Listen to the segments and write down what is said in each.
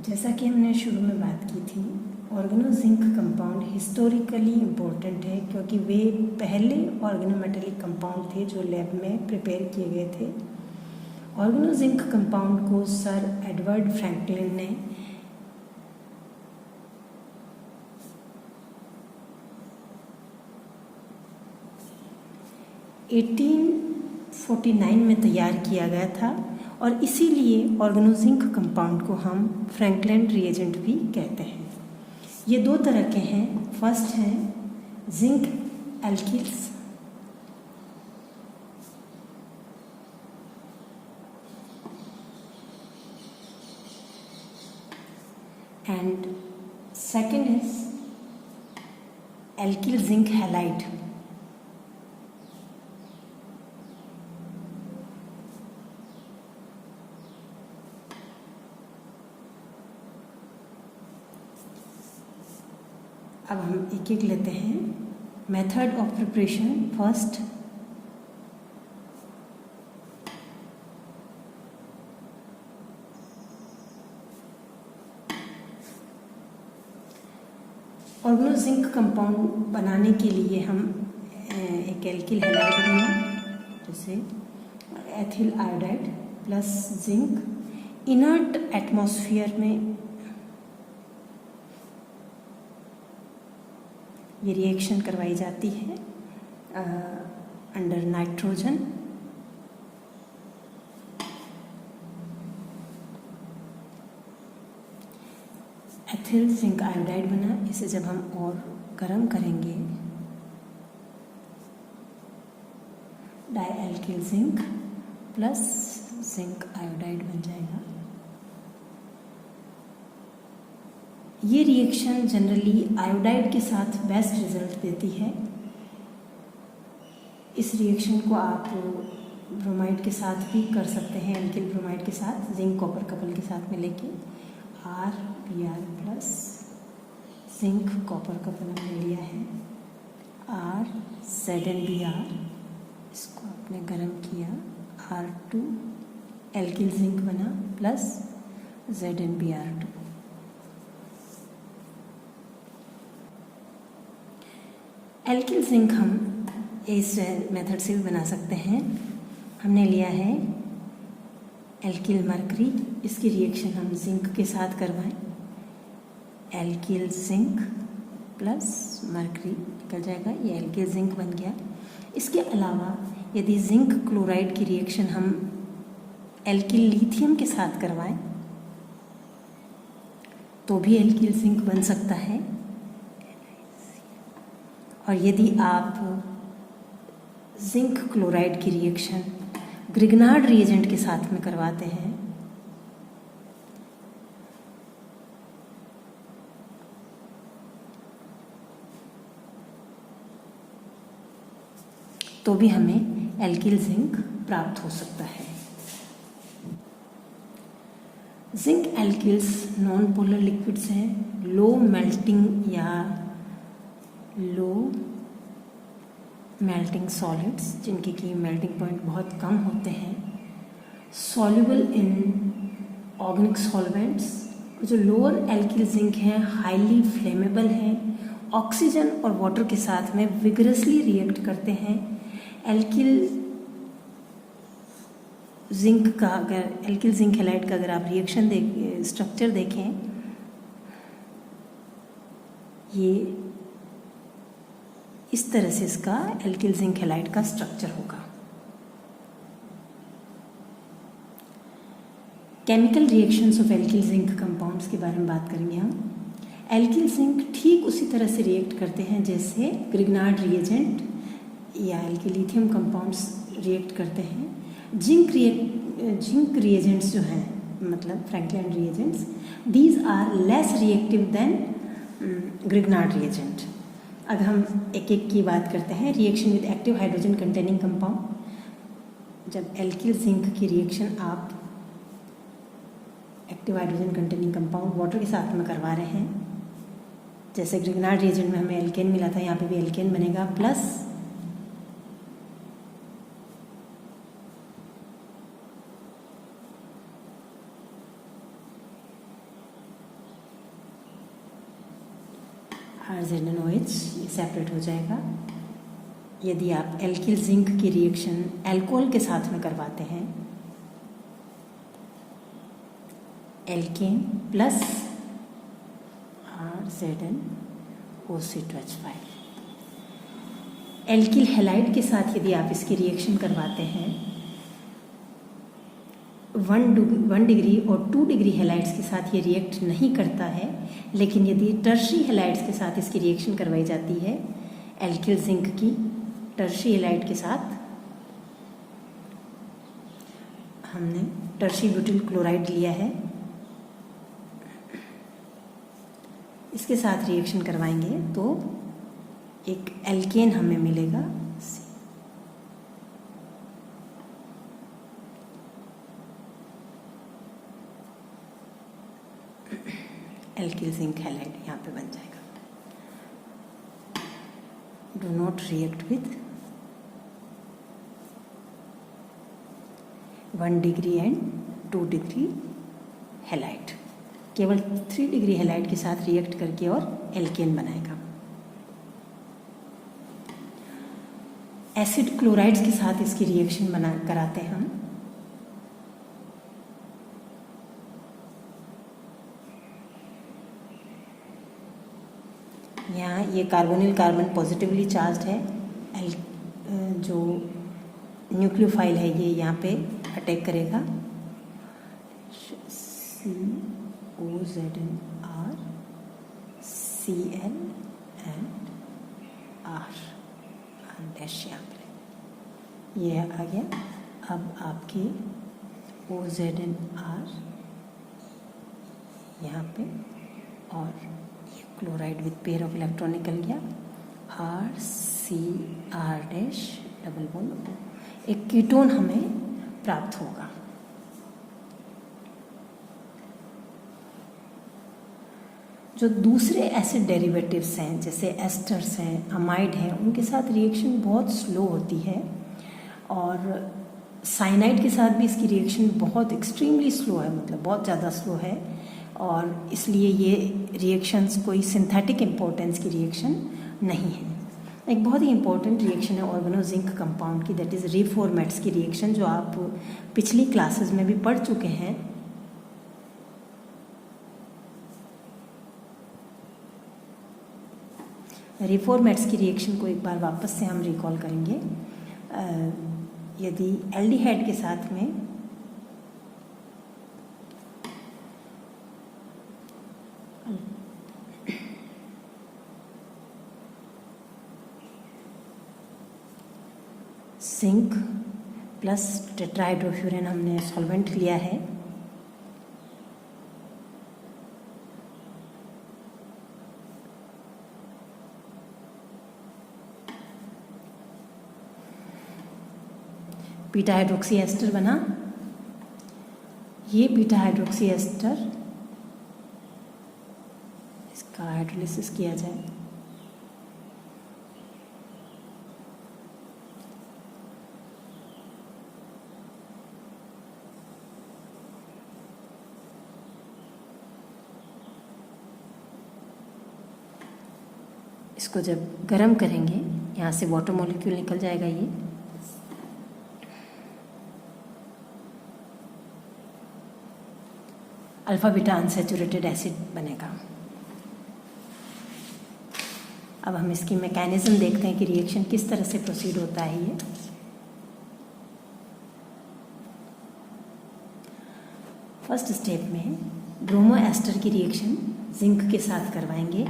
जैसा कि हमने शुरू में बात की थी, ऑर्गेनोजिंक कंपाउंड हिस्टोरिकली इम्पोर्टेंट है क्योंकि वे पहले ऑर्गेनोमेटेलिक कंपाउंड थे जो लैब में प्रिपेयर किए गए थे। ऑर्गेनोजिंक कंपाउंड को सर एडवर्ड फ्रैंकलिन ने 1849 में तैयार किया गया था और इसीलिए ऑर्गेनोजिंक कंपाउंड को हम फ्रैंकलिन रिएजेंट भी कहते हैं। ये दो तरह के हैं। फर्स्ट हैं zinc alkyls and second is alkyl zinc halide. अब हम एक एक लेते हैं। Method of preparation. First, organozinc compound बनाने के लिए हम एक एल्किल हैलाइड लेंगे, जैसे ethyl iodide plus zinc. Inert atmosphere में ये रिएक्शन करवाई जाती है under nitrogen. Ethyl zinc iodide बना। इसे जब हम और गर्म करेंगे, dialkyl zinc plus zinc iodide बन जाएगा। ये रिएक्शन जनरली आयोडाइड के साथ बेस्ट रिजल्ट देती है। इस रिएक्शन को आप ब्रोमाइड के साथ भी कर सकते हैं, एल्किल ब्रोमाइड के साथ जिंक कॉपर कपल के साथ में लेके RBr plus zinc copper couple हमने लिया है RZnBr। इसको आपने गर्म किया, R2 एल्किल जिंक बना प्लस ZnBr2। एल्किल जिंक हम इस मेथड से भी बना सकते हैं। हमने लिया है एल्किल मरकरी। इसकी रिएक्शन हम जिंक के साथ करवाएं, एल्किल जिंक प्लस मरकरी निकल जाएगा, ये एल्किल जिंक बन गया। इसके अलावा यदि जिंक क्लोराइड की रिएक्शन हम एल्किल लिथियम के साथ करवाएं तो भी एल्किल जिंक बन सकता है। और यदि आप जिंक क्लोराइड की रिएक्शन ग्रिग्नार्ड रिएजेंट के साथ में करवाते हैं तो भी हमें एल्किल जिंक प्राप्त हो सकता है। जिंक एल्किल्स नॉन पोलर लिक्विड्स हैं, लो मेल्टिंग या लो मेल्टिंग सॉलिड्स, जिनके की मेल्टिंग पॉइंट बहुत कम होते हैं, सॉल्युबल इन ऑर्गेनिक सॉल्वेंट्स। जो लोअर एल्किल जिंक हैं हाईली फ्लेमेबल हैं, ऑक्सीजन और वाटर के साथ में विगरसली रिएक्ट करते हैं। एल्किल जिंक का अगर एल्किल जिंक हैलाइड का अगर आप रिएक्शन स्ट्रक्चर देखें, ये इस तरह से इसका एल्किल जिंक हैलाइड का स्ट्रक्चर होगा। Chemical reactions of alkyl zinc compounds के बारे में बात करेंगे हम। एल्किल जिंक ठीक उसी तरह से रिएक्ट करते हैं जैसे ग्रिग्नार्ड रिएजेंट या एल्किल लिथियम कंपाउंड्स रिएक्ट करते हैं। जिंक रिएजेंट्स जो हैं, मतलब Franklin reagents, these are less reactive than Grignard reagent. अब हम एक एक की बात करते हैं। Reaction with active hydrogen containing compound. जब एल्किल जिंक की रिएक्शन आप active hydrogen containing compound water के साथ में करवा रहे हैं, जैसे ग्रिग्नार्ड रिएजेंट में हमें एल्केन मिला था, यहाँ पे भी एल्केन बनेगा प्लस RZNOH ये सेपरेट हो जाएगा। यदि आप एल्किल जिंक की रिएक्शन अल्कोहल के साथ में करवाते हैं, alkene plus RZNOC2H5, alkyl halide के साथ यदि आप इसकी रिएक्शन करवाते हैं, 1 डिग्री और 2 डिग्री हैलाइड्स के साथ ये रिएक्ट नहीं करता है, लेकिन यदि टर्शरी हैलाइड्स के साथ इसकी रिएक्शन करवाई जाती है, एल्किल जिंक की टर्शरी हैलाइड के साथ, हमने टर्शरी ब्यूटिल क्लोराइड लिया है, इसके साथ रिएक्शन करवाएंगे तो एक एल्केन हमें मिलेगा, एल्किल जिंक हैलाइड यहाँ पे बन जाएगा। Do not react with 1 degree and 2 degree halide, केवल 3 डिग्री हैलाइड के साथ रिएक्ट करके और एल्केन बनाएगा। एसिड क्लोराइड्स के साथ इसकी रिएक्शन कराते हैं हम, यहाँ ये कार्बोनिल कार्बन पॉजिटिवली चार्ज्ड है, जो न्यूक्लियोफाइल है ये यहाँ पे अटैक करेगा, COZNR Cl and R dash यहाँ पे ये आ गया। अब आपके OZNR यहाँ पे और chloride with pair of electron निकल गया, RCR dash double bond O, एक कीटोन हमें प्राप्त होगा। जो दूसरे एसिड डेरिवेटिव्स हैं जैसे एस्टर्स हैं, अमाइड हैं, उनके साथ रिएक्शन बहुत स्लो होती है, और साइनाइड के साथ भी इसकी रिएक्शन बहुत एक्सट्रीमली स्लो है, मतलब बहुत ज़्यादा स्लो है, और इसलिए ये रिएक्शंस कोई सिंथेटिक इम्पोर्टेंस की रिएक्शन नहीं है। एक बहुत ही इम्पोर्टेंट रिएक्शन है ऑर्गेनो जिंक कंपाउंड की, दैट इज़ रिफॉर्मेट्स की रिएक्शन, जो आप पिछली क्लासेस में भी पढ़ चुके हैं। रिफॉर्मेट्स की रिएक्शन को एक बार वापस से हम रिकॉल करेंगे। यदि एल्डिहाइड के साथ में जिंक प्लस टेट्राहाइड्रोफ्यूरेन हमने सॉल्वेंट लिया है, बीटा हाइड्रोक्सी एस्टर बना। ये बीटा हाइड्रोक्सी एस्टर, इसका हाइड्रोलिसिस किया जाए, इसको जब गर्म करेंगे यहाँ से वाटर मॉलिक्यूल निकल जाएगा, ये अल्फा बीटा अनसैचुरेटेड एसिड बनेगा। अब हम इसकी मैकेनिज्म देखते हैं कि रिएक्शन किस तरह से प्रोसीड होता है। ये फर्स्ट स्टेप में ब्रोमो एस्टर की रिएक्शन जिंक के साथ करवाएंगे।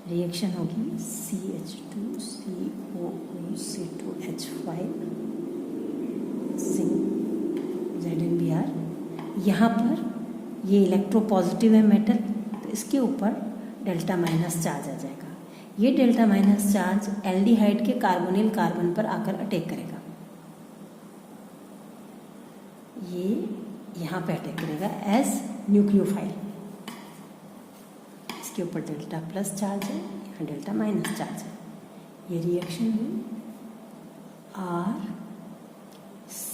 रिएक्शन होगी CH2COOC2H5 जिंक ZnBr। यहाँ पर ये इलेक्ट्रोपॉजिटिव है मेटल, तो इसके ऊपर डेल्टा माइनस चार्ज आ जाएगा। ये डेल्टा माइनस चार्ज एल्डिहाइड के कार्बोनिल कार्बन पर आकर अटैक करेगा, ये यहाँ पे अटैक करेगा एज न्यूक्लियोफाइल। इसके ऊपर डेल्टा प्लस चार्ज है, यहाँ डेल्टा माइनस चार्ज है। ये रिएक्शन हुई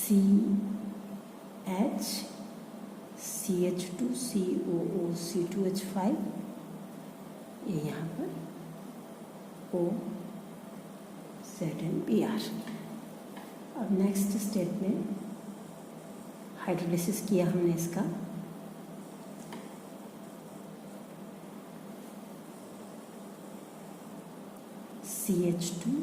RCH CH2COOC2H5, ये यहाँ पर ZnBr। अब नेक्स्ट स्टेप में हाइड्रोलिसिस किया हमने इसका, CH2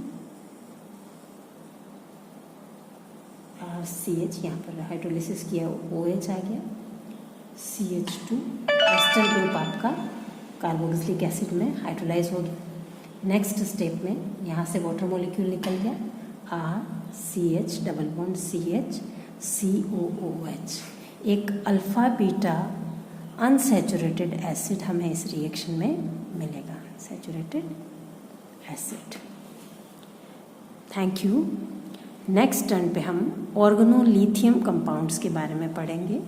और CH, यहाँ पर हाइड्रोलिसिस किया OH आ गया, CH2 एस्टर ग्रुप आपका कार्बोक्सिलिक एसिड में हाइड्रोलाइज हो गया। नेक्स्ट स्टेप में यहाँ से वाटर मॉलिक्यूल निकल गया, RCH double bond CH COOH। एक अल्फा बीटा अनसैचुरेटेड एसिड हमें इस रिएक्शन में मिलेगा, saturated acid. Thank you. Next turn पे हम ऑर्गेनोलिथियम कंपाउंड्स के बारे में पढ़ेंगे।